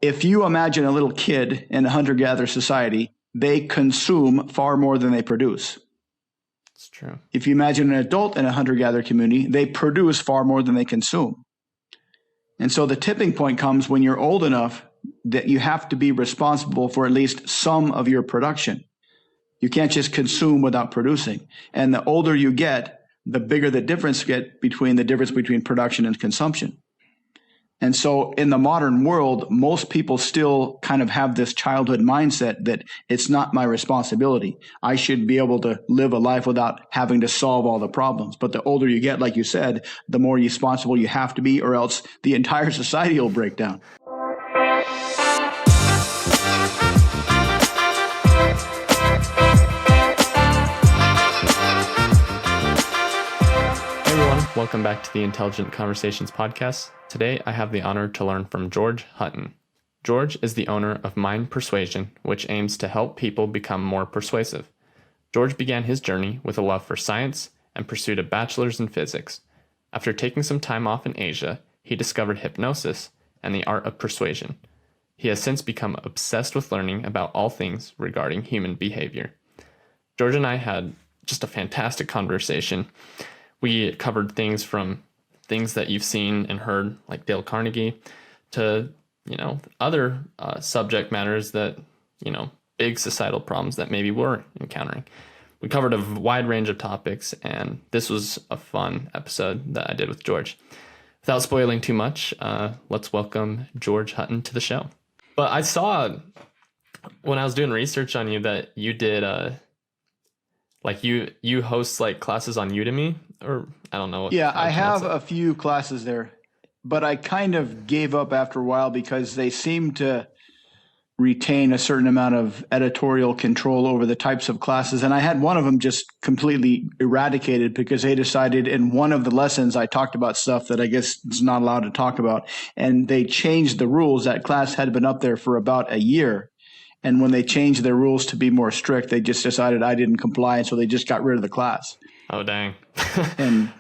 if you imagine a little kid in a hunter-gatherer society, they consume far more than they produce. It's true. If you imagine an adult in a hunter-gatherer community, they produce far more than they consume. And so the tipping point comes when you're old enough that you have to be responsible for at least some of your production. You can't just consume without producing. And the older you get, the bigger the difference between production and consumption. And so in the modern world, most people still kind of have this childhood mindset that it's not my responsibility. I should be able to live a life without having to solve all the problems. But the older you get, like you said, the more responsible you have to be, or else the entire society will break down. Welcome back to the Intelligent Conversations podcast. Today, I have the honor to learn from George Hutton. George is the owner of Mind Persuasion, which aims to help people become more persuasive. George began his journey with a love for science and pursued a bachelor's in physics. After taking some time off in Asia, he discovered hypnosis and the art of persuasion. He has since become obsessed with learning about all things regarding human behavior. George and I had just a fantastic conversation. We covered things from things that you've seen and heard, like Dale Carnegie, to, other subject matters that, big societal problems that maybe we're encountering. We covered a wide range of topics, and this was a fun episode that I did with George. Without spoiling too much, let's welcome George Hutton to the show. But I saw when I was doing research on you that you did, you host like classes on Udemy, or I don't know. Yeah, I have a few classes there, but I kind of gave up after a while because they seem to retain a certain amount of editorial control over the types of classes. And I had one of them just completely eradicated because they decided in one of the lessons I talked about stuff that I guess is not allowed to talk about. And they changed the rules. That class had been up there for about a year. And when they changed their rules to be more strict, they just decided I didn't comply. And so they just got rid of the class. Oh, dang. And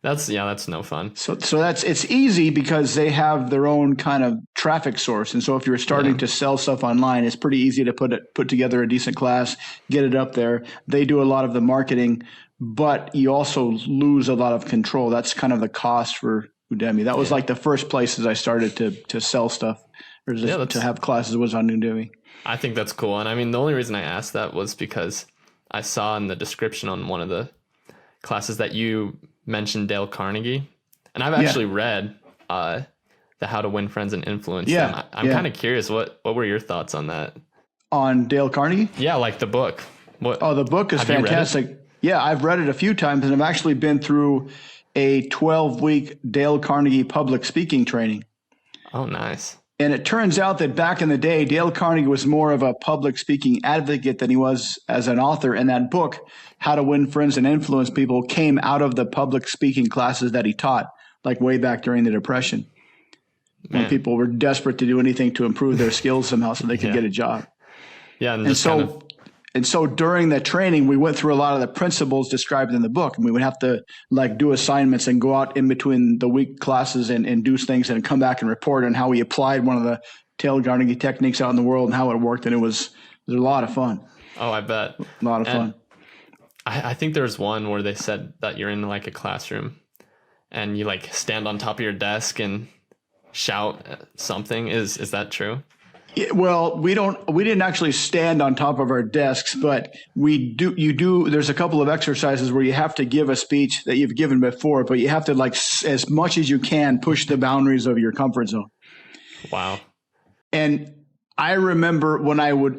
that's no fun. So it's easy because they have their own kind of traffic source. And so if you're starting to sell stuff online, it's pretty easy to put together a decent class, get it up there. They do a lot of the marketing, but you also lose a lot of control. That's kind of the cost for Udemy. That was like the first places I started to sell stuff or to have classes was on Udemy. I think that's cool. And I mean, the only reason I asked that was because I saw in the description on one of the classes that you mentioned Dale Carnegie. And I've actually read the How to Win Friends and Influence Them. I'm kind of curious, what were your thoughts on that? On Dale Carnegie? Yeah, like the book. The book is fantastic. Yeah, I've read it a few times, and I've actually been through a 12-week Dale Carnegie public speaking training. Oh, nice. And it turns out that back in the day, Dale Carnegie was more of a public speaking advocate than he was as an author. And that book, How to Win Friends and Influence People, came out of the public speaking classes that he taught, like way back during the Depression, when people were desperate to do anything to improve their skills somehow so they could get a job. Yeah, And so during the training, we went through a lot of the principles described in the book. And we would have to do assignments and go out in between the week classes and do things and come back and report on how we applied one of the Dale Carnegie techniques out in the world and how it worked. And it was a lot of fun. Oh, I bet. A lot of fun. I think there's one where they said that you're in like a classroom and you like stand on top of your desk and shout something. Is that true? Well, we didn't actually stand on top of our desks, but there's a couple of exercises where you have to give a speech that you've given before, but you have to as much as you can push the boundaries of your comfort zone. Wow. And I remember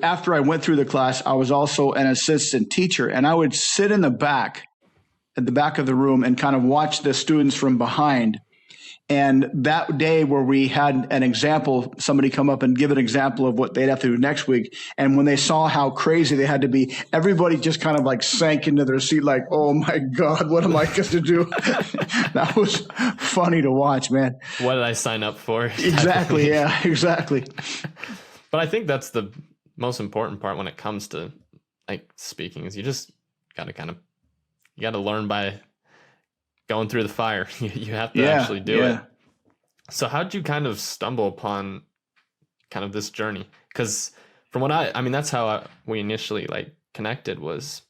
after I went through the class, I was also an assistant teacher, and I would sit at the back of the room and kind of watch the students from behind. And that day where we had an example, somebody come up and give an example of what they'd have to do next week. And when they saw how crazy they had to be, everybody just kind of like sank into their seat like, oh my God, what am I going to do? That was funny to watch, man. What did I sign up for? Exactly. Yeah, exactly. But I think that's the most important part when it comes to like speaking is you just got to learn by going through the fire. You have to actually do it. So how'd you kind of stumble upon kind of this journey? Because from what I mean, that's how we initially like connected, was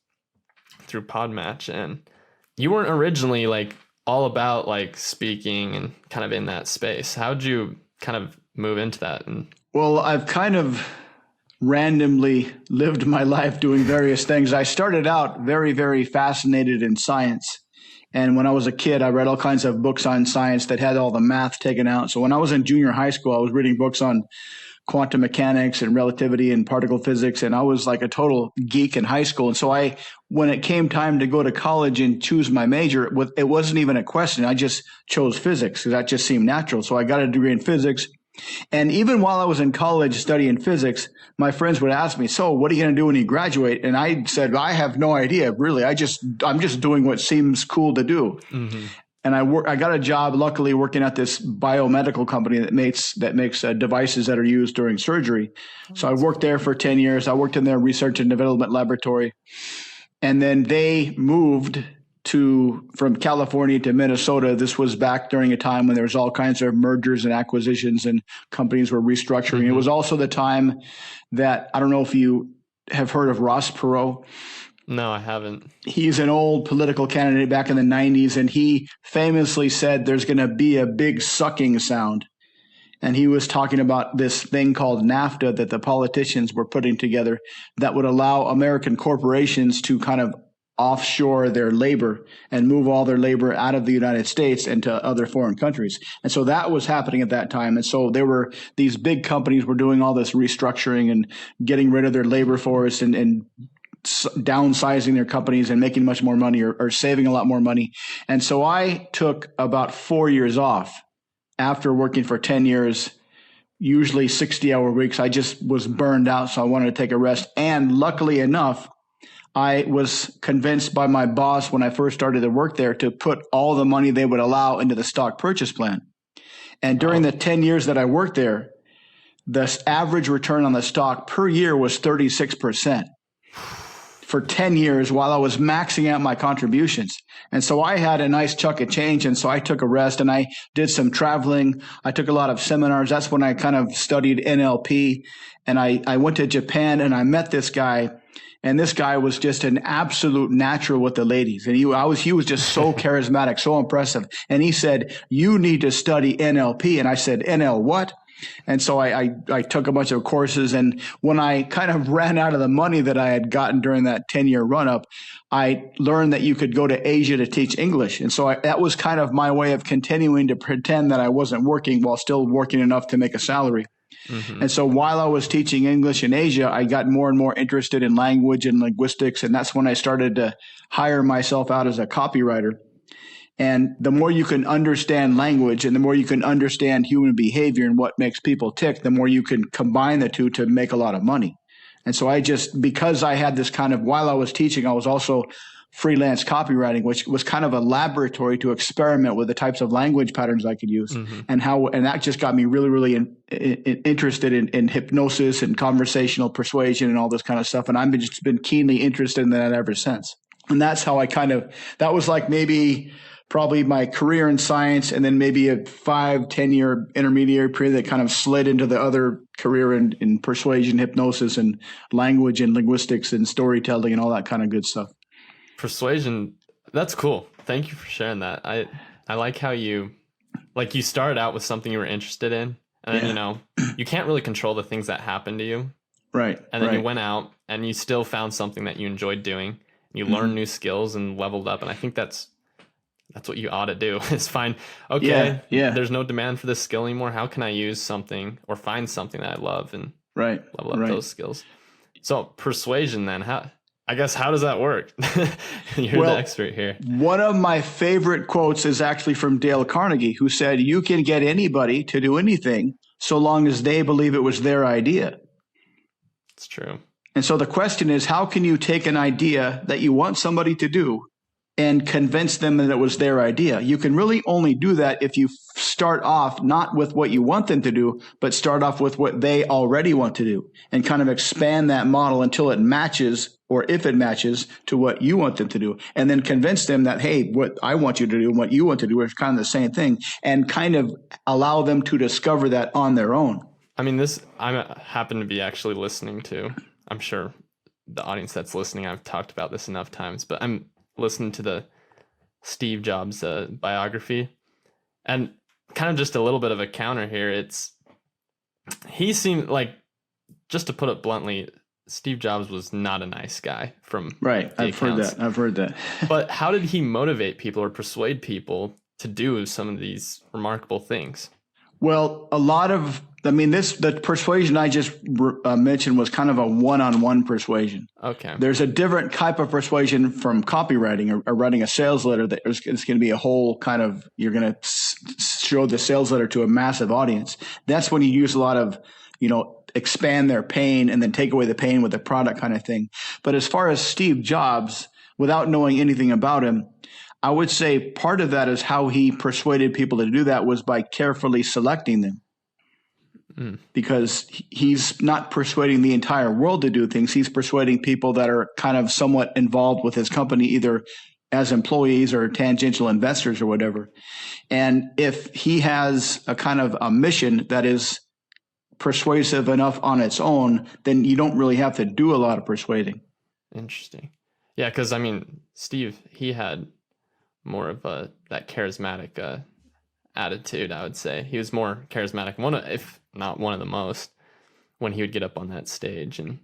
through Podmatch. And you weren't originally like all about like speaking and kind of in that space. How'd you kind of move into that? And Well, I've kind of randomly lived my life doing various things. I started out very, very fascinated in science. And when I was a kid, I read all kinds of books on science that had all the math taken out. So when I was in junior high school, I was reading books on quantum mechanics and relativity and particle physics. And I was like a total geek in high school. And so when it came time to go to college and choose my major, it wasn't even a question. I just chose physics because that just seemed natural. So I got a degree in physics. And even while I was in college studying physics, my friends would ask me, so what are you going to do when you graduate? And I said, I have no idea, really. I'm just doing what seems cool to do. Mm-hmm. And I got a job, luckily, working at this biomedical company that makes devices that are used during surgery. So I worked there for 10 years. I worked in their research and development laboratory. And then they moved from California to Minnesota. This was back during a time when there was all kinds of mergers and acquisitions and companies were restructuring. Mm-hmm. It was also the time that, I don't know if you have heard of Ross Perot. No, I haven't. He's an old political candidate back in the 90s, and he famously said there's going to be a big sucking sound. And he was talking about this thing called NAFTA that the politicians were putting together that would allow American corporations to kind of offshore their labor and move all their labor out of the United States into other foreign countries. And so that was happening at that time. And so these big companies were doing all this restructuring and getting rid of their labor force and downsizing their companies and making much more money or saving a lot more money. And so I took about 4 years off after working for 10 years, usually 60-hour weeks. I just was burned out, so I wanted to take a rest. And luckily enough, I was convinced by my boss when I first started to work there to put all the money they would allow into the stock purchase plan. And during the 10 years that I worked there, the average return on the stock per year was 36%. For 10 years while I was maxing out my contributions. And so I had a nice chunk of change. And so I took a rest and I did some traveling. I took a lot of seminars. That's when I kind of studied NLP. And I went to Japan and I met this guy. And this guy was just an absolute natural with the ladies. And he was just so charismatic, so impressive. And he said, you need to study NLP. And I said, NL what? And so I took a bunch of courses. And when I kind of ran out of the money that I had gotten during that 10-year run-up, I learned that you could go to Asia to teach English. And so that was kind of my way of continuing to pretend that I wasn't working while still working enough to make a salary. Mm-hmm. And so while I was teaching English in Asia, I got more and more interested in language and linguistics. And that's when I started to hire myself out as a copywriter. And the more you can understand language and the more you can understand human behavior and what makes people tick, the more you can combine the two to make a lot of money. And so because I had this kind of, while I was teaching, I was also freelance copywriting, which was kind of a laboratory to experiment with the types of language patterns I could use. Mm-hmm. And that just got me really, really interested in hypnosis and conversational persuasion and all this kind of stuff. And I've just been keenly interested in that ever since. And that's how that was like probably my career in science, and then maybe a 5-10 year intermediary period that kind of slid into the other career in persuasion, hypnosis, and language and linguistics and storytelling and all that kind of good stuff. Persuasion, that's cool. Thank you for sharing that. I like how you started out with something you were interested in, and then, you can't really control the things that happen to you. Right. And then you went out and you still found something that you enjoyed doing. You learned new skills and leveled up. And I think that's what you ought to do, is find, there's no demand for this skill anymore. How can I use something or find something that I love and level up those skills? So persuasion then, how does that work? You're the expert here. One of my favorite quotes is actually from Dale Carnegie, who said, you can get anybody to do anything so long as they believe it was their idea. It's true. And so the question is, how can you take an idea that you want somebody to do and convince them that it was their idea? You can really only do that if you start off not with what you want them to do, but start off with what they already want to do and kind of expand that model until it matches, or if it matches, to what you want them to do. And then convince them that, hey, what I want you to do and what you want to do is kind of the same thing, and kind of allow them to discover that on their own. I mean, I happen to be actually listening to, I'm sure the audience that's listening, I've talked about this enough times, but I'm listening to the Steve Jobs biography, and kind of just a little bit of a counter here. He seemed like, just to put it bluntly, Steve Jobs was not a nice guy from right. I've heard that. But how did he motivate people or persuade people to do some of these remarkable things? Well, the persuasion I just mentioned was kind of a one-on-one persuasion. Okay. There's a different type of persuasion from copywriting or writing a sales letter that it's going to be a whole kind of, you're going to show the sales letter to a massive audience. That's when you use a lot of, expand their pain and then take away the pain with the product kind of thing. But as far as Steve Jobs, without knowing anything about him, I would say part of that is how he persuaded people to do that was by carefully selecting them. Because he's not persuading the entire world to do things. He's persuading people that are kind of somewhat involved with his company, either as employees or tangential investors or whatever. And if he has a kind of a mission that is persuasive enough on its own, then you don't really have to do a lot of persuading. Interesting. Yeah, because Steve, he had more of that charismatic attitude, I would say. He was more charismatic, if not one of the most, when he would get up on that stage. And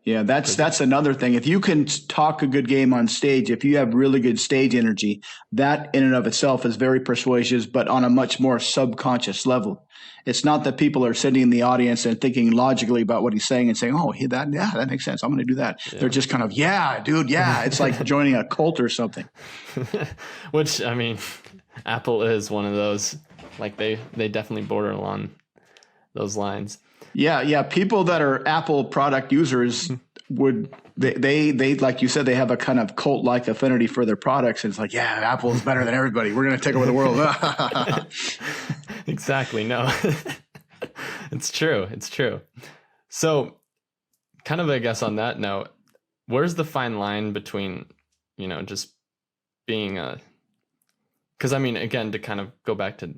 that's another thing. If you can talk a good game on stage, if you have really good stage energy, that in and of itself is very persuasive, but on a much more subconscious level. It's not that people are sitting in the audience and thinking logically about what he's saying and saying, "Oh, that makes sense. I'm going to do that." Yeah. They're just kind of, "Yeah, dude, yeah." It's like joining a cult or something. Which, Apple is one of those. Like they definitely border along those lines. Yeah. People that are Apple product users they like you said, they have a kind of cult-like affinity for their products. And it's like, yeah, Apple is better than everybody. We're going to take over the world. Exactly. No, it's true. So kind of, I guess on that note, where's the fine line between, just being because again, to kind of go back to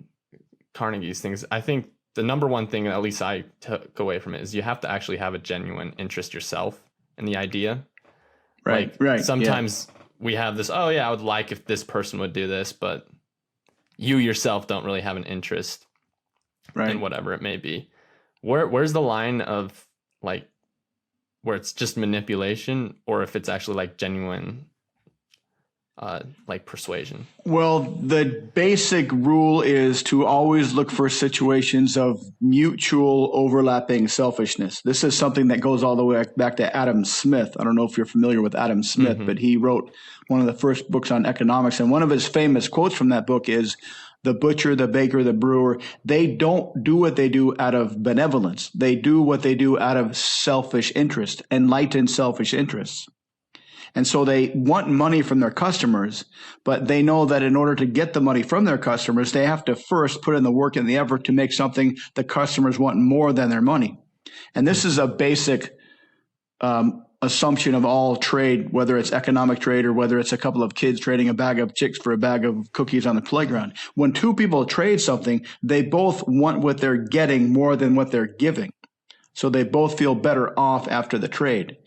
Carnegie's things, I think the number one thing, at least I took away from it, is you have to actually have a genuine interest yourself in the idea. Right. Sometimes we have this, oh yeah, I would like if this person would do this, but you yourself don't really have an interest in whatever it may be. Where's the line of like where it's just manipulation, or if it's actually like genuine like persuasion? Well, the basic rule is to always look for situations of mutual overlapping selfishness. This is something that goes all the way back to Adam Smith. I don't know if you're familiar with Adam Smith, but he wrote one of the first books on economics. And one of his famous quotes from that book is, "The butcher, the baker, the brewer, they don't do what they do out of benevolence. They do what they do out of selfish interest, enlightened selfish interests." And so they want money from their customers, but they know that in order to get the money from their customers, they have to first put in the work and the effort to make something the customers want more than their money. And this is a basic assumption of all trade, whether it's economic trade or whether it's a couple of kids trading a bag of chicks for a bag of cookies on the playground. When two people trade something, they both want what they're getting more than what they're giving. So they both feel better off after the trade.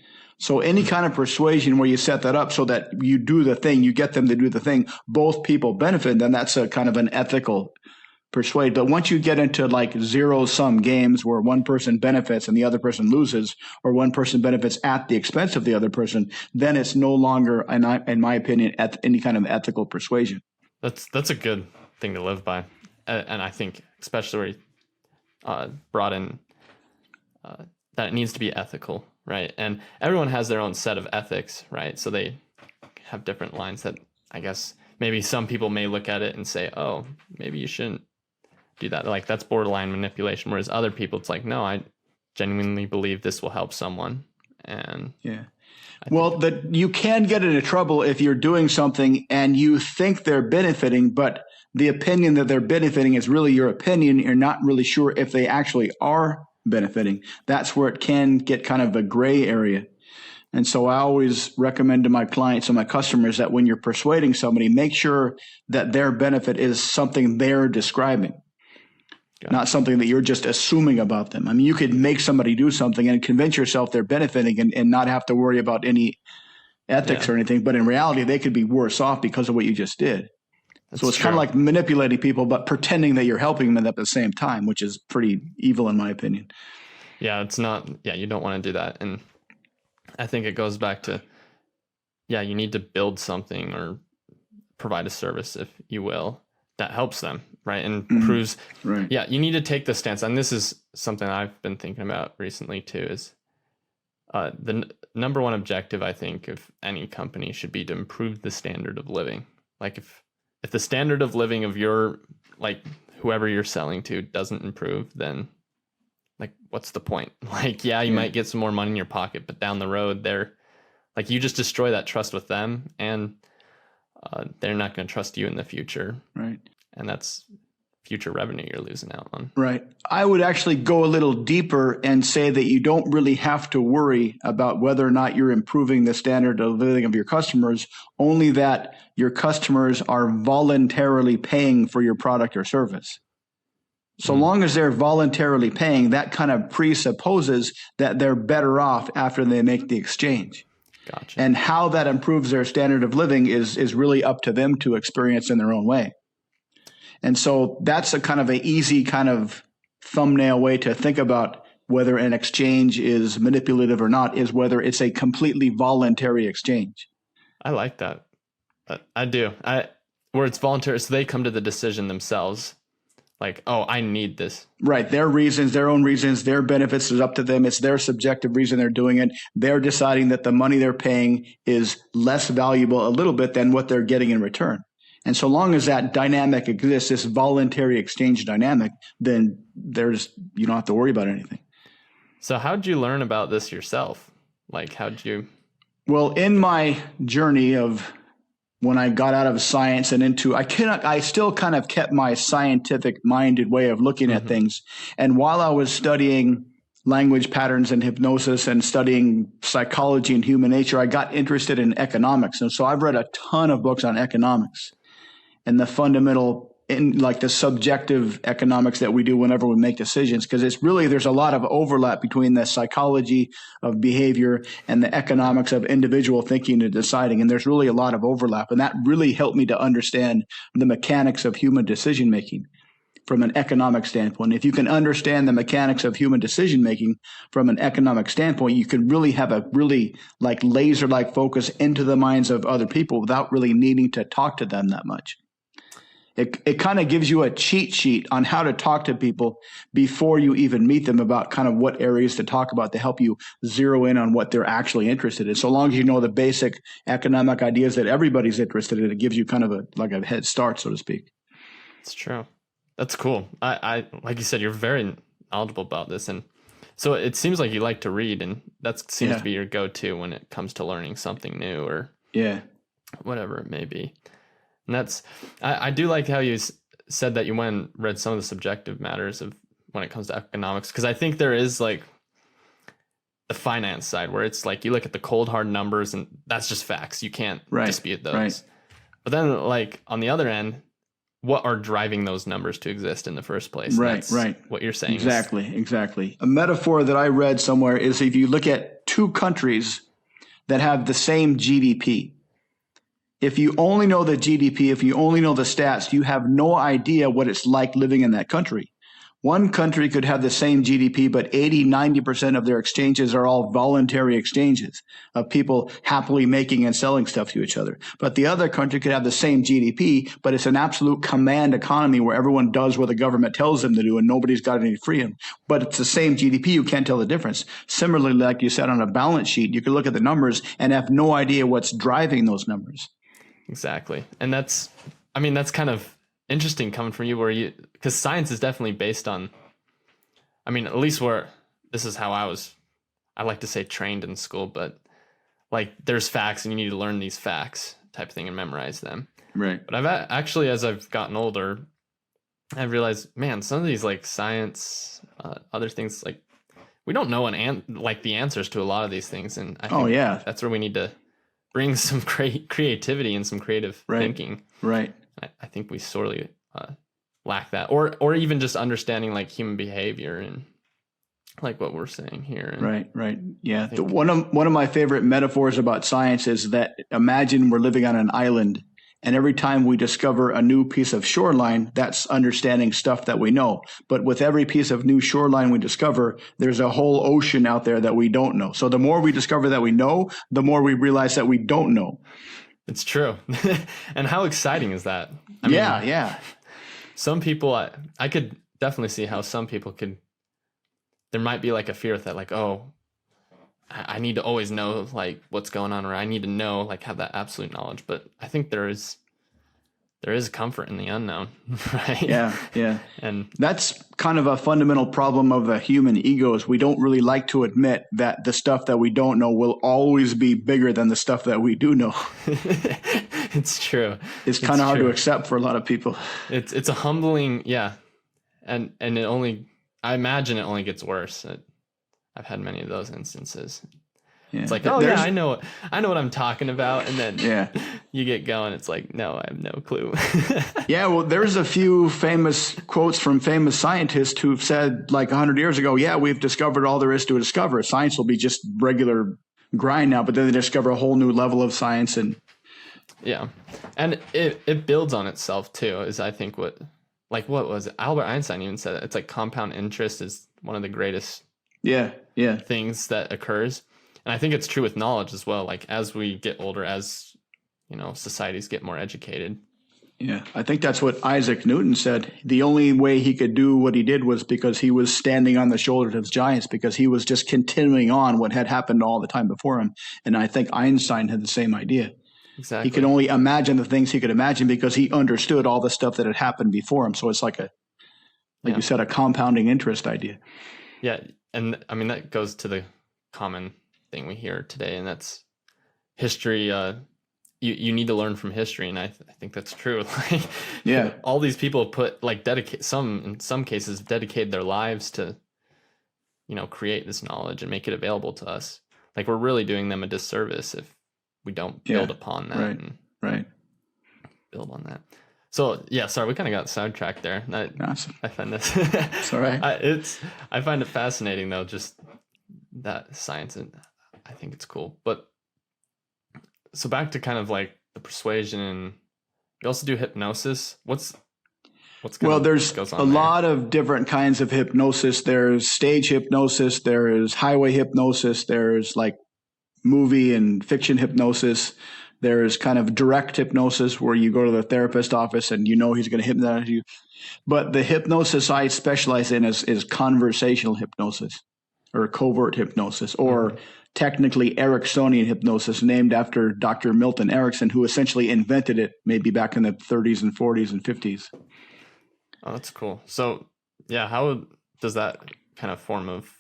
So any kind of persuasion where you set that up so that you do the thing, you get them to do the thing, both people benefit, then that's a kind of an ethical persuade. But once you get into like zero-sum games where one person benefits and the other person loses, or one person benefits at the expense of the other person, then it's no longer, in my opinion, any kind of ethical persuasion. That's a good thing to live by. And I think especially brought in that it needs to be ethical. Right. And everyone has their own set of ethics, right? So they have different lines that I guess maybe some people may look at it and say, oh, maybe you shouldn't do that. Like that's borderline manipulation. Whereas other people, it's like, no, I genuinely believe this will help someone. And yeah. Well, you can get into trouble if you're doing something and you think they're benefiting, but the opinion that they're benefiting is really your opinion. You're not really sure if they actually are benefiting. That's where it can get kind of a gray area. And so I always recommend to my clients and my customers that when you're persuading somebody, make sure that their benefit is something they're describing. not something that you're just assuming about them. I mean, you could make somebody do something and convince yourself they're benefiting and not have to worry about any ethics or anything. But in reality, they could be worse off because of what you just did. So it's kind of like manipulating people, but pretending that you're helping them at the same time, which is pretty evil in my opinion. Yeah, it's not. Yeah, you don't want to do that. And I think it goes back to, you need to build something or provide a service, if you will, that helps them, right? And proves, you need to take the stance. And this is something I've been thinking about recently too, is the number one objective, I think, of any company should be to improve the standard of living. Like if the standard of living of your, like whoever you're selling to doesn't improve, then like, what's the point? Like, you might get some more money in your pocket, but down the road, you just destroy that trust with them, and they're not going to trust you in the future. Right. And that's future revenue you're losing out on. Right. I would actually go a little deeper and say that you don't really have to worry about whether or not you're improving the standard of living of your customers, only that your customers are voluntarily paying for your product or service. So long as they're voluntarily paying, that kind of presupposes that they're better off after they make the exchange. Gotcha. And how that improves their standard of living is really up to them to experience in their own way. And so that's a kind of an easy kind of thumbnail way to think about whether an exchange is manipulative or not, is whether it's a completely voluntary exchange. I like that. I do. Where it's voluntary, so they come to the decision themselves. Like, oh, I need this. Right. Their reasons, their own reasons, their benefits is up to them. It's their subjective reason they're doing it. They're deciding that the money they're paying is less valuable a little bit than what they're getting in return. And so long as that dynamic exists, this voluntary exchange dynamic, then you don't have to worry about anything. So how'd you learn about this yourself? Like, how'd you? Well, in my journey of when I got out of science and into, I still kind of kept my scientific minded way of looking at things. And while I was studying language patterns and hypnosis and studying psychology and human nature, I got interested in economics. And so I've read a ton of books on economics and the fundamental, in like the subjective economics that we do whenever we make decisions, because there's a lot of overlap between the psychology of behavior and the economics of individual thinking and deciding. And there's really a lot of overlap. And that really helped me to understand the mechanics of human decision making from an economic standpoint. If you can understand the mechanics of human decision making from an economic standpoint, you can really have a really like laser-like focus into the minds of other people without really needing to talk to them that much. It kind of gives you a cheat sheet on how to talk to people before you even meet them about kind of what areas to talk about to help you zero in on what they're actually interested in. So long as you know the basic economic ideas that everybody's interested in, it gives you kind of a head start, so to speak. It's true. That's cool. I like you said, you're very knowledgeable about this. And so it seems like you like to read, and that seems to be your go-to when it comes to learning something new or whatever it may be. And I do like how you said that you went and read some of the subjective matters of when it comes to economics, because I think there is like the finance side where it's like you look at the cold hard numbers and that's just facts. You can't dispute those. Right. But then like on the other end, what are driving those numbers to exist in the first place? That's what you're saying. Exactly. A metaphor that I read somewhere is if you look at two countries that have the same GDP, if you only know the GDP, if you only know the stats, you have no idea what it's like living in that country. One country could have the same GDP, but 80-90% of their exchanges are all voluntary exchanges of people happily making and selling stuff to each other. But the other country could have the same GDP, but it's an absolute command economy where everyone does what the government tells them to do and nobody's got any freedom. But it's the same GDP. You can't tell the difference. Similarly, like you said, on a balance sheet, you can look at the numbers and have no idea what's driving those numbers. Exactly. And that's kind of interesting coming from you because science is definitely based on, at least this is how I like to say trained in school, but like there's facts and you need to learn these facts type of thing and memorize them. Right. But as I've gotten older, I've realized, man, some of these like science, other things, like we don't know the answers to a lot of these things. And I think that's where we need to bring some creativity and some creative thinking. Right. I think we sorely lack that, or even just understanding like human behavior and like what we're saying here. And right. Yeah. One of my favorite metaphors about science is that imagine we're living on an island, and every time we discover a new piece of shoreline, that's understanding stuff that we know. But with every piece of new shoreline we discover, there's a whole ocean out there that we don't know. So the more we discover that we know, the more we realize that we don't know. It's true. And how exciting is that? I mean, some people, I could definitely see how some people there might be like a fear with that, like, oh, I need to always know like what's going on, or I need to know, like have that absolute knowledge. But I think there is comfort in the unknown, right? Yeah. And that's kind of a fundamental problem of the human ego is we don't really like to admit that the stuff that we don't know will always be bigger than the stuff that we do know. It's true. It's kind of hard to accept for a lot of people. It's a humbling, yeah. And I imagine it only gets worse. I've had many of those instances. Yeah. It's like, I know what I'm talking about. And then you get going. It's like, no, I have no clue. Yeah. Well, there's a few famous quotes from famous scientists who've said like 100 years ago, we've discovered all there is to discover. Science will be just regular grind now, but then they discover a whole new level of science. And it builds on itself too, is I think what was it? Albert Einstein even said it. It's like compound interest is one of the greatest things that occurs. And I think it's true with knowledge as well. Like as we get older, as societies get more educated. Yeah, I think that's what Isaac Newton said. The only way he could do what he did was because he was standing on the shoulders of giants, because he was just continuing on what had happened all the time before him. And I think Einstein had the same idea. Exactly. He could only imagine the things he could imagine because he understood all the stuff that had happened before him. So it's like you said, a compounding interest idea. Yeah. And I mean, that goes to the common thing we hear today, and that's history. You need to learn from history. And I think that's true. All these people put in some cases dedicated their lives to, create this knowledge and make it available to us. Like we're really doing them a disservice if we don't build upon that. Right. Build on that. So sorry, we kind of got sidetracked there. Awesome. I find this. It's all right. I find it fascinating though, just that science, and I think it's cool. But so back to kind of like the persuasion, and you also do hypnosis. What's there's a lot of different kinds of hypnosis. There's stage hypnosis. There is highway hypnosis. There's like movie and fiction hypnosis. There's kind of direct hypnosis where you go to the therapist office and he's going to hypnotize you. But the hypnosis I specialize in is conversational hypnosis or covert hypnosis, or technically Ericksonian hypnosis, named after Dr. Milton Erickson, who essentially invented it maybe back in the 30s and 40s and 50s. Oh, that's cool. So, how does that kind of form of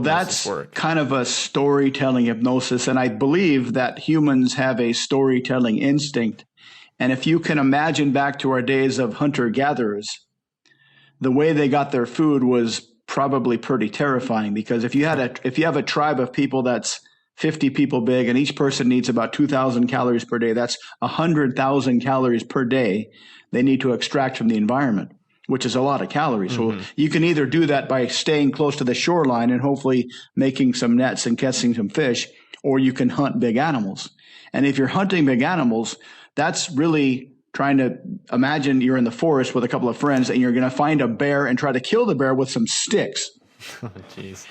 that's work? Kind of a storytelling hypnosis. And I believe that humans have a storytelling instinct. And if you can imagine back to our days of hunter-gatherers, the way they got their food was probably pretty terrifying, because if you have a tribe of people that's 50 people big and each person needs about 2,000 calories per day, that's 100,000 calories per day they need to extract from the environment, which is a lot of calories. So you can either do that by staying close to the shoreline and hopefully making some nets and catching some fish, or you can hunt big animals. And if you're hunting big animals, that's really trying to imagine you're in the forest with a couple of friends and you're going to find a bear and try to kill the bear with some sticks. Oh, jeez.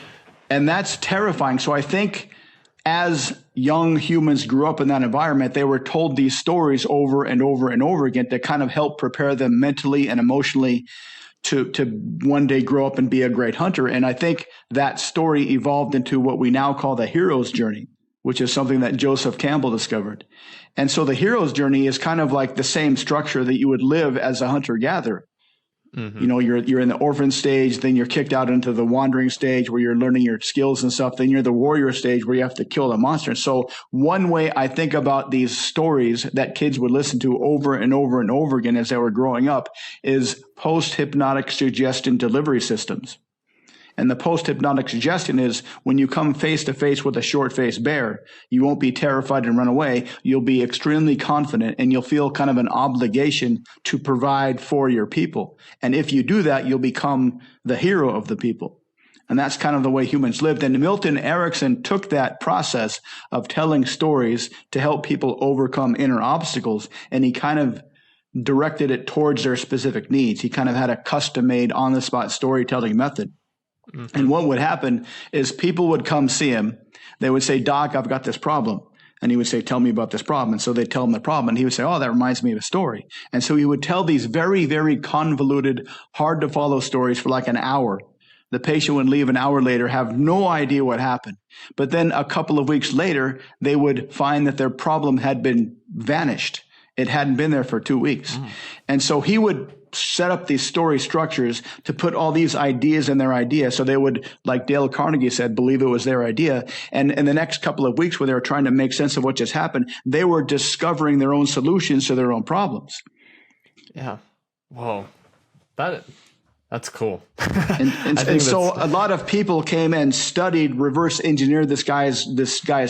And that's terrifying. So I think as young humans grew up in that environment, they were told these stories over and over and over again to kind of help prepare them mentally and emotionally to one day grow up and be a great hunter. And I think that story evolved into what we now call the hero's journey, which is something that Joseph Campbell discovered. And so the hero's journey is kind of like the same structure that you would live as a hunter-gatherer. You're in the orphan stage, then you're kicked out into the wandering stage where you're learning your skills and stuff. Then you're the warrior stage where you have to kill the monster. And so one way I think about these stories that kids would listen to over and over and over again as they were growing up is post-hypnotic suggestion delivery systems. And the post-hypnotic suggestion is when you come face to face with a short-faced bear, you won't be terrified and run away. You'll be extremely confident and you'll feel kind of an obligation to provide for your people. And if you do that, you'll become the hero of the people. And that's kind of the way humans lived. And Milton Erickson took that process of telling stories to help people overcome inner obstacles, and he kind of directed it towards their specific needs. He kind of had a custom-made, on-the-spot storytelling method. Mm-hmm. And what would happen is people would come see him. They would say, Doc, I've got this problem. And he would say, tell me about this problem. And so they'd tell him the problem. And he would say, oh, that reminds me of a story. And so he would tell these very, very convoluted, hard-to-follow stories for like an hour. The patient would leave an hour later, have no idea what happened. But then a couple of weeks later, they would find that their problem had been vanished. It hadn't been there for 2 weeks. Mm. And so he would set up these story structures to put all these ideas in their idea. So they would, like Dale Carnegie said, believe it was their idea. And in the next couple of weeks, when they were trying to make sense of what just happened, they were discovering their own solutions to their own problems. Yeah. Whoa. That's cool. and so a lot of people came and studied, reverse engineered this guy's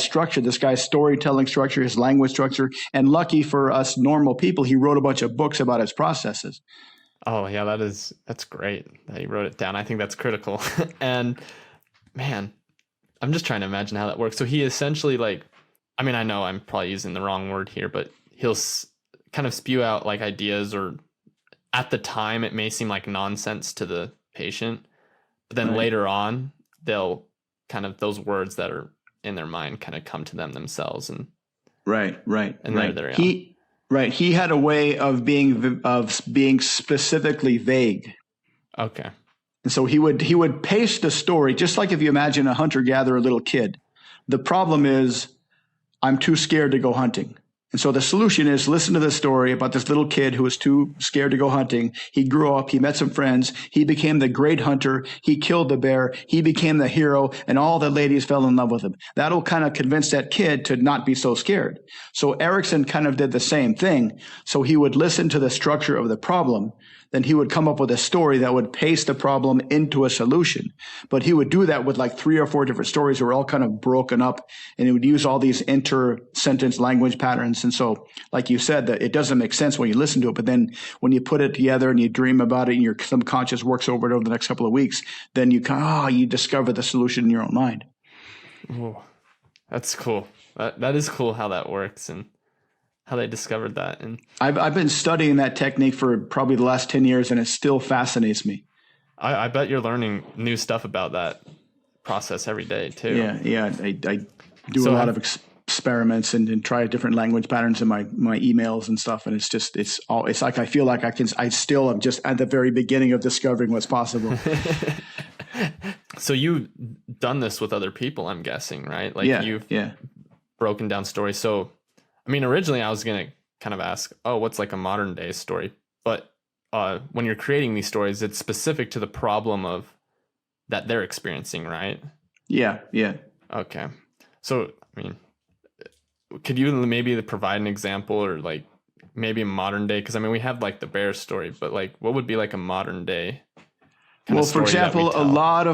structure, this guy's storytelling structure, his language structure. And lucky for us normal people, he wrote a bunch of books about his processes. Oh yeah, that's great that he wrote it down. I think that's critical. And man, I'm just trying to imagine how that works. So he essentially I know I'm probably using the wrong word here, but he'll kind of spew out like ideas, or at the time, it may seem like nonsense to the patient, but then later on, they'll kind of, those words that are in their mind kind of come to them themselves. And right. They're He had a way of being specifically vague. Okay. And so he would paste the story, just like if you imagine a hunter-gatherer little kid. The problem is, I'm too scared to go hunting. And so the solution is listen to the story about this little kid who was too scared to go hunting. He grew up, he met some friends, he became the great hunter, he killed the bear, he became the hero, and all the ladies fell in love with him. That'll kind of convince that kid to not be so scared. So Erickson kind of did the same thing. So he would listen to the structure of the problem, then he would come up with a story that would paste the problem into a solution. But he would do that with like 3 or 4 different stories that were all kind of broken up, and he would use all these inter-sentence language patterns. And so, like you said, that it doesn't make sense when you listen to it, but then when you put it together and you dream about it and your subconscious works over it over the next couple of weeks, then you discover the solution in your own mind. Oh, that's cool. That is cool how that works and how they discovered that. And I've been studying that technique for probably the last 10 years, and it still fascinates me. I bet you're learning new stuff about that process every day too. Yeah. I do a lot of experiments and try different language patterns in my emails and stuff. And it's like I feel like I still am just at the very beginning of discovering what's possible. So you've done this with other people, I'm guessing, right? Like you've broken down stories. So originally I was going to kind of ask, what's like a modern day story? But when you're creating these stories, it's specific to the problem that they're experiencing, right? Yeah. Okay. So, could you maybe provide an example, or like maybe a modern day? Because we have like the bear story, but like what would be like a modern day kind of story? For example, a lot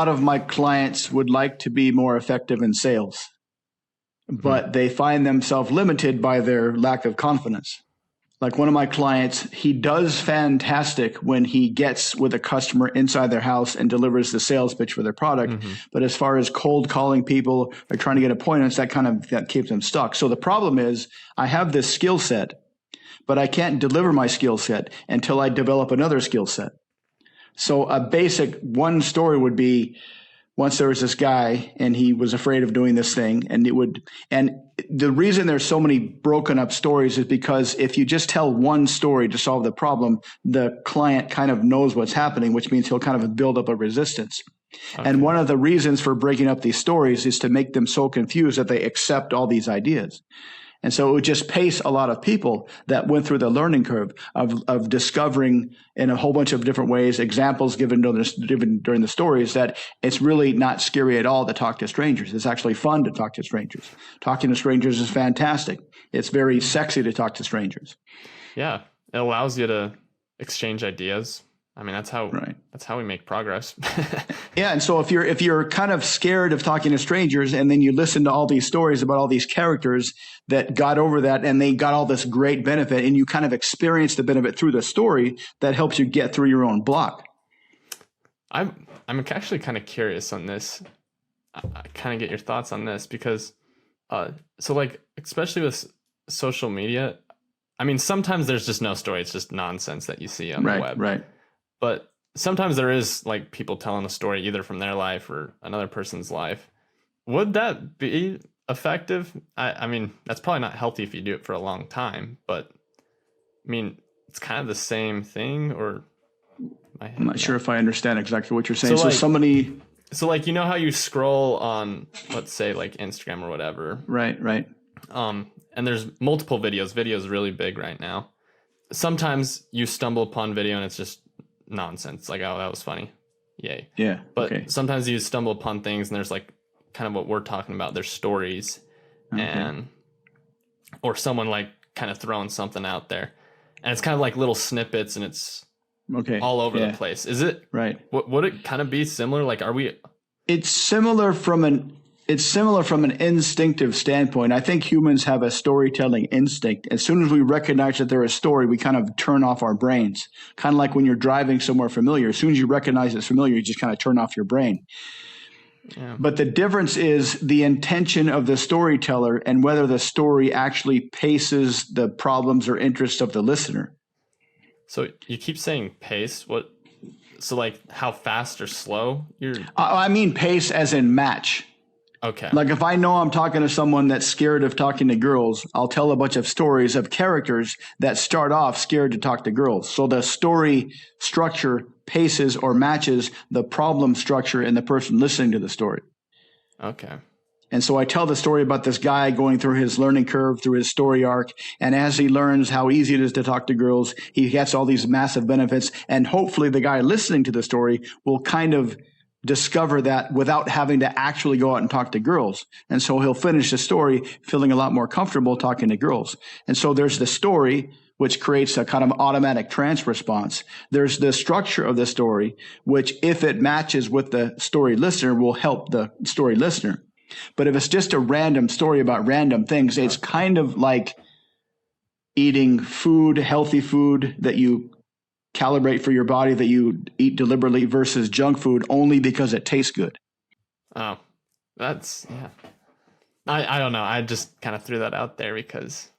of my clients would like to be more effective in sales, but they find themselves limited by their lack of confidence. Like one of my clients, he does fantastic when he gets with a customer inside their house and delivers the sales pitch for their product. Mm-hmm. But as far as cold calling people or trying to get appointments, that keeps them stuck. So the problem is I have this skill set, but I can't deliver my skill set until I develop another skill set. So a basic one story would be, once there was this guy and he was afraid of doing this thing, and the reason there's so many broken up stories is because if you just tell one story to solve the problem, the client kind of knows what's happening, which means he'll kind of build up a resistance. Okay. And one of the reasons for breaking up these stories is to make them so confused that they accept all these ideas. And so it would just pace a lot of people that went through the learning curve of discovering in a whole bunch of different ways, examples given during the stories, that it's really not scary at all to talk to strangers. It's actually fun to talk to strangers. Talking to strangers is fantastic. It's very sexy to talk to strangers. Yeah. It allows you to exchange ideas, I mean, that's how we make progress. Yeah. And so if you're kind of scared of talking to strangers, and then you listen to all these stories about all these characters that got over that and they got all this great benefit, and you kind of experience the benefit through the story, that helps you get through your own block. I'm actually kind of curious on this. I kind of get your thoughts on this because, so like, especially with social media, I mean, sometimes there's just no story. It's just nonsense that you see on the web. Right. But sometimes there is like people telling a story either from their life or another person's life. Would that be effective? I mean, that's probably not healthy if you do it for a long time, but I mean, it's kind of the same thing, or I'm not sure if I understand exactly what you're saying. So like, you know how you scroll on, let's say like Instagram or whatever. Right. And there's multiple videos. Video is really big right now. Sometimes you stumble upon video and it's just nonsense. Like, oh, that was funny. Yay. Yeah. But sometimes you stumble upon things and there's like kind of what we're talking about. There's stories or someone like kind of throwing something out there. And it's kind of like little snippets and it's all over the place. Is it? Right. Would it kind of be similar? Like, It's similar from an instinctive standpoint. I think humans have a storytelling instinct. As soon as we recognize that there's a story, we kind of turn off our brains. Kind of like when you're driving somewhere familiar. As soon as you recognize it's familiar, you just kind of turn off your brain. Yeah. But the difference is the intention of the storyteller and whether the story actually paces the problems or interests of the listener. So you keep saying pace. What? So like how fast or slow you're? I mean pace as in match. Okay. Like if I know I'm talking to someone that's scared of talking to girls, I'll tell a bunch of stories of characters that start off scared to talk to girls. So the story structure paces or matches the problem structure in the person listening to the story. Okay. And so I tell the story about this guy going through his learning curve, through his story arc. And as he learns how easy it is to talk to girls, he gets all these massive benefits. And hopefully the guy listening to the story will kind of discover that without having to actually go out and talk to girls. And so he'll finish the story feeling a lot more comfortable talking to girls. And so there's the story, which creates a kind of automatic trance response. There's the structure of the story, which if it matches with the story listener will help the story listener. But if it's just a random story about random things, it's kind of like eating food, healthy food that you calibrate for your body, that you eat deliberately, versus junk food only because it tastes good. Oh, that's, yeah. I don't know. I just kind of threw that out there because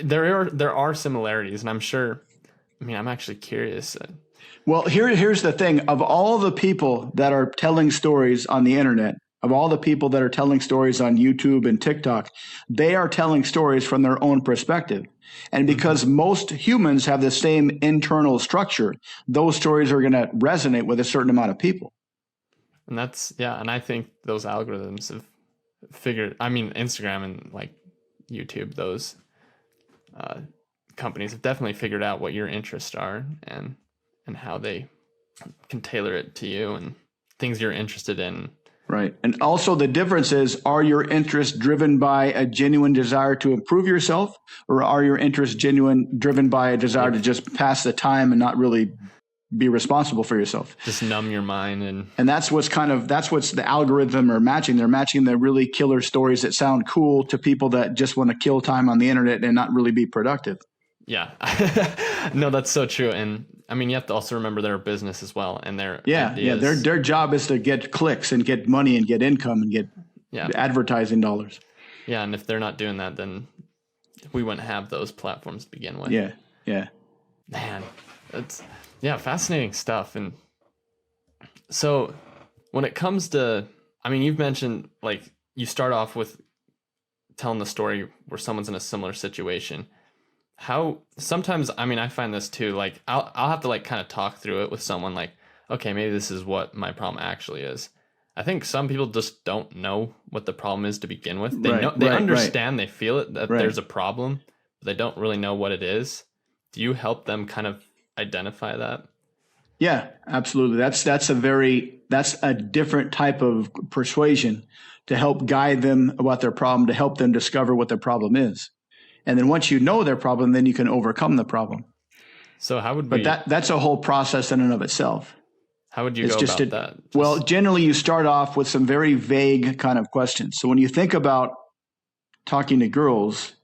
there are similarities, and I'm sure, I mean, I'm actually curious. Well, here's the thing. Of all the people that are telling stories on the internet, of all the people that are telling stories on YouTube and TikTok, they are telling stories from their own perspective. And because most humans have the same internal structure, those stories are going to resonate with a certain amount of people. And that's, yeah. And I think those algorithms have figured, I mean, Instagram and like YouTube, those companies have definitely figured out what your interests are and how they can tailor it to you and things you're interested in. Right. And also the difference is, are your interests driven by a genuine desire to improve yourself, or are your interests driven by a desire to just pass the time and not really be responsible for yourself? Just numb your mind. And that's what's the algorithm are matching. They're matching the really killer stories that sound cool to people that just want to kill time on the internet and not really be productive. Yeah. No, that's so true. And I mean, you have to also remember their business as well, and their ideas. Yeah. Their job is to get clicks and get money and get income and get advertising dollars. Yeah, and if they're not doing that, then we wouldn't have those platforms to begin with. Yeah. Man, that's fascinating stuff. And so when it comes to, I mean, you've mentioned like you start off with telling the story where someone's in a similar situation. How sometimes, I mean, I find this too, like I'll have to like kind of talk through it with someone like, okay, maybe this is what my problem actually is. I think some people just don't know what the problem is to begin with. They understand, they feel it, that there's a problem, but they don't really know what it is. Do you help them kind of identify that? Yeah, absolutely. That's a different type of persuasion to help guide them about their problem, to help them discover what their problem is. And then once you know their problem, then you can overcome the problem. So how would But that's a whole process in and of itself. How would you go about that? Well, generally you start off with some very vague kind of questions. So when you think about talking to girls,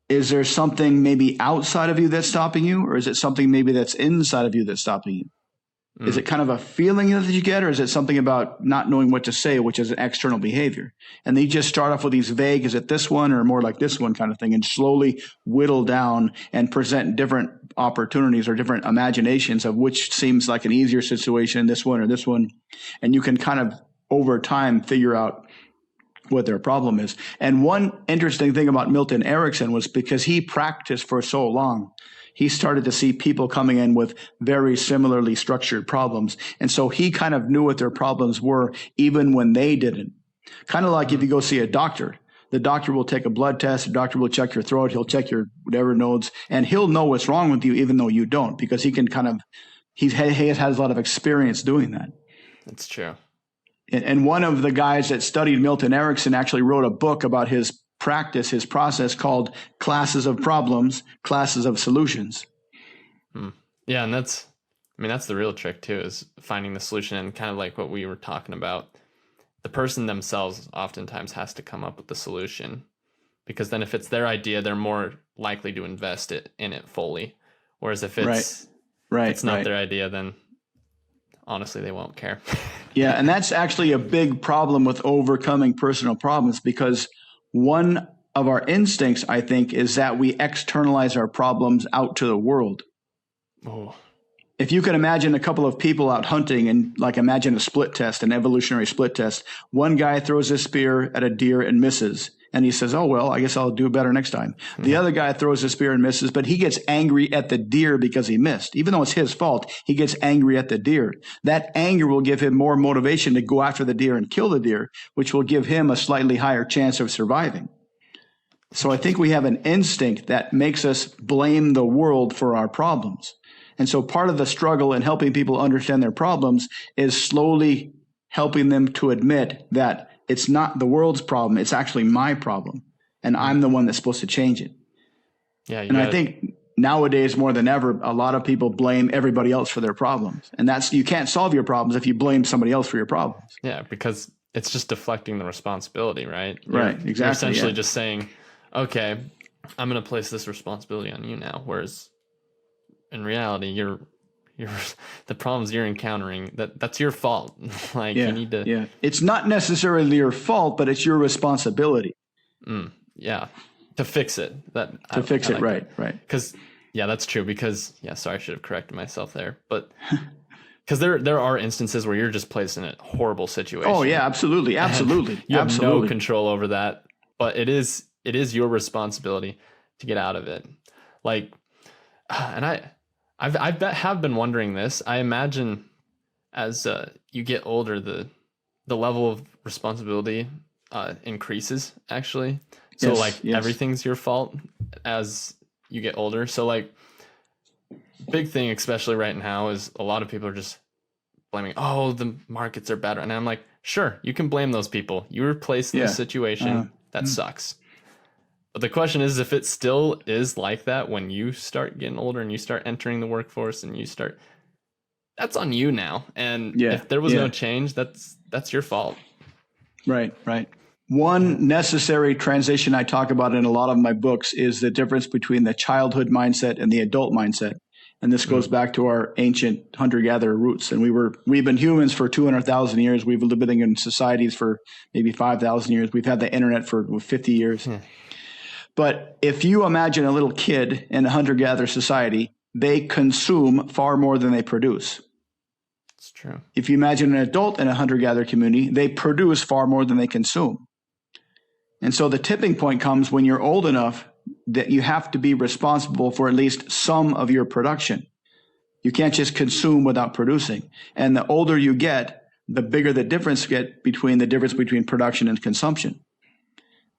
is there something maybe outside of you that's stopping you? Or is it something maybe that's inside of you that's stopping you? Is it kind of a feeling that you get, or is it something about not knowing what to say, which is an external behavior? And they just start off with these vague, is it this one or more like this one kind of thing, and slowly whittle down and present different opportunities or different imaginations of which seems like an easier situation, this one or this one. And you can kind of over time figure out what their problem is. And one interesting thing about Milton Erickson was because he practiced for so long, he started to see people coming in with very similarly structured problems. And so he kind of knew what their problems were even when they didn't. Kind of like if you go see a doctor, the doctor will take a blood test, the doctor will check your throat, he'll check your whatever nodes, and he'll know what's wrong with you even though you don't, because he can he has a lot of experience doing that. That's true. And one of the guys that studied Milton Erickson actually wrote a book about his practice, his process, called Classes of Problems, Classes of Solutions. Yeah, and that's the real trick too, is finding the solution, and kind of like what we were talking about. The person themselves oftentimes has to come up with the solution, because then if it's their idea, they're more likely to invest in it fully. Whereas if it's not their idea, then honestly, they won't care. Yeah, and that's actually a big problem with overcoming personal problems, because one of our instincts, I think, is that we externalize our problems out to the world. Oh. If you can imagine a couple of people out hunting and imagine a split test, an evolutionary split test, one guy throws his spear at a deer and misses. And he says, oh, well, I guess I'll do better next time. The other guy throws his spear and misses, but he gets angry at the deer because he missed. Even though it's his fault, he gets angry at the deer. That anger will give him more motivation to go after the deer and kill the deer, which will give him a slightly higher chance of surviving. So I think we have an instinct that makes us blame the world for our problems. And so part of the struggle in helping people understand their problems is slowly helping them to admit that it's not the world's problem. It's actually my problem. And I'm the one that's supposed to change it. Yeah. I think nowadays more than ever, a lot of people blame everybody else for their problems. And you can't solve your problems if you blame somebody else for your problems. Yeah, because it's just deflecting the responsibility, right? Right, exactly. You're essentially just saying, okay, I'm going to place this responsibility on you now. Whereas in reality, the problems you're encountering, that's your fault. You need to. Yeah. It's not necessarily your fault, but it's your responsibility. Yeah. To fix it. Right. Because, that's true. Because, sorry, I should have corrected myself there. But because there are instances where you're just placed in a horrible situation. Oh, yeah, absolutely. Absolutely. You have no control over that. But it is your responsibility to get out of it. And I have been wondering this. I imagine as you get older, the level of responsibility increases, actually. So everything's your fault as you get older. So big thing, especially right now, is a lot of people are just blaming, oh, the markets are better. And I'm like, sure, you can blame those people. You were placed in a situation that sucks. But the question is, if it still is like that when you start getting older and you start entering the workforce and that's on you now. And if there was no change, that's your fault. Right. One necessary transition I talk about in a lot of my books is the difference between the childhood mindset and the adult mindset. And this goes back to our ancient hunter-gatherer roots. And we've been humans for 200,000 years. We've been living in societies for maybe 5,000 years. We've had the internet for 50 years. But if you imagine a little kid in a hunter-gatherer society, they consume far more than they produce. It's true. If you imagine an adult in a hunter-gatherer community, they produce far more than they consume. And so the tipping point comes when you're old enough that you have to be responsible for at least some of your production. You can't just consume without producing. And the older you get, the bigger the difference between production and consumption.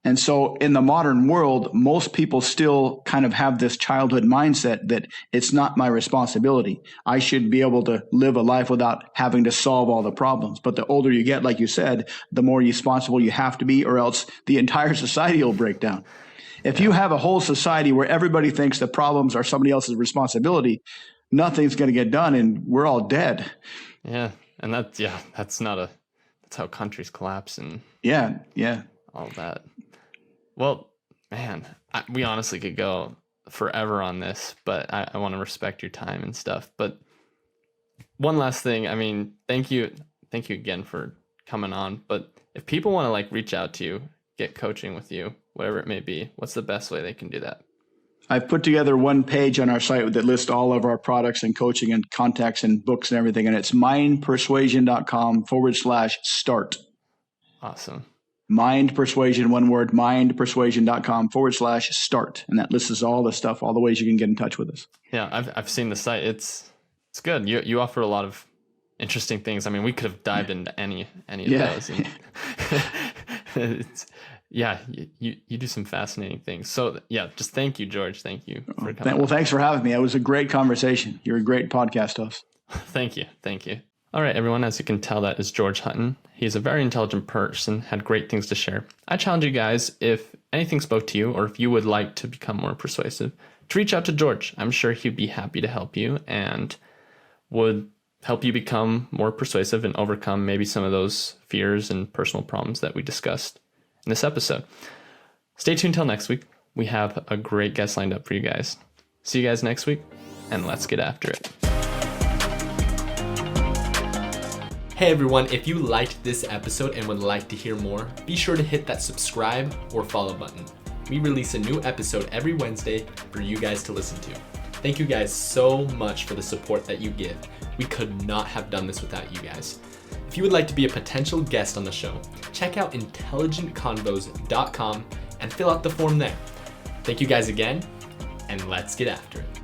And so in the modern world, most people still kind of have this childhood mindset that it's not my responsibility. I should be able to live a life without having to solve all the problems. But the older you get, like you said, the more responsible you have to be, or else the entire society will break down. If you have a whole society where everybody thinks the problems are somebody else's responsibility, nothing's going to get done and we're all dead. Yeah. And that's how countries collapse and all that. Well, man, we honestly could go forever on this, but I want to respect your time and stuff. But one last thing, I mean, thank you again for coming on. But if people want to like reach out to you, get coaching with you, whatever it may be, what's the best way they can do that? I've put together one page on our site that lists all of our products and coaching and contacts and books and everything. And it's mindpersuasion.com/start. Awesome. Mind Persuasion, one word, mindpersuasion.com/start. And that lists all the stuff, all the ways you can get in touch with us. Yeah, I've seen the site. It's good. You offer a lot of interesting things. I mean, we could have dived into any of those. And you do some fascinating things. So yeah, just thank you, George. Thank you for coming. Well, thanks for having me. It was a great conversation. You're a great podcast host. Thank you. All right, everyone, as you can tell, that is George Hutton. He's a very intelligent person, had great things to share. I challenge you guys, if anything spoke to you or if you would like to become more persuasive, to reach out to George. I'm sure he'd be happy to help you and would help you become more persuasive and overcome maybe some of those fears and personal problems that we discussed in this episode. Stay tuned till next week. We have a great guest lined up for you guys. See you guys next week, and let's get after it. Hey everyone, if you liked this episode and would like to hear more, be sure to hit that subscribe or follow button. We release a new episode every Wednesday for you guys to listen to. Thank you guys so much for the support that you give. We could not have done this without you guys. If you would like to be a potential guest on the show, check out intelligentconvos.com and fill out the form there. Thank you guys again, and let's get after it.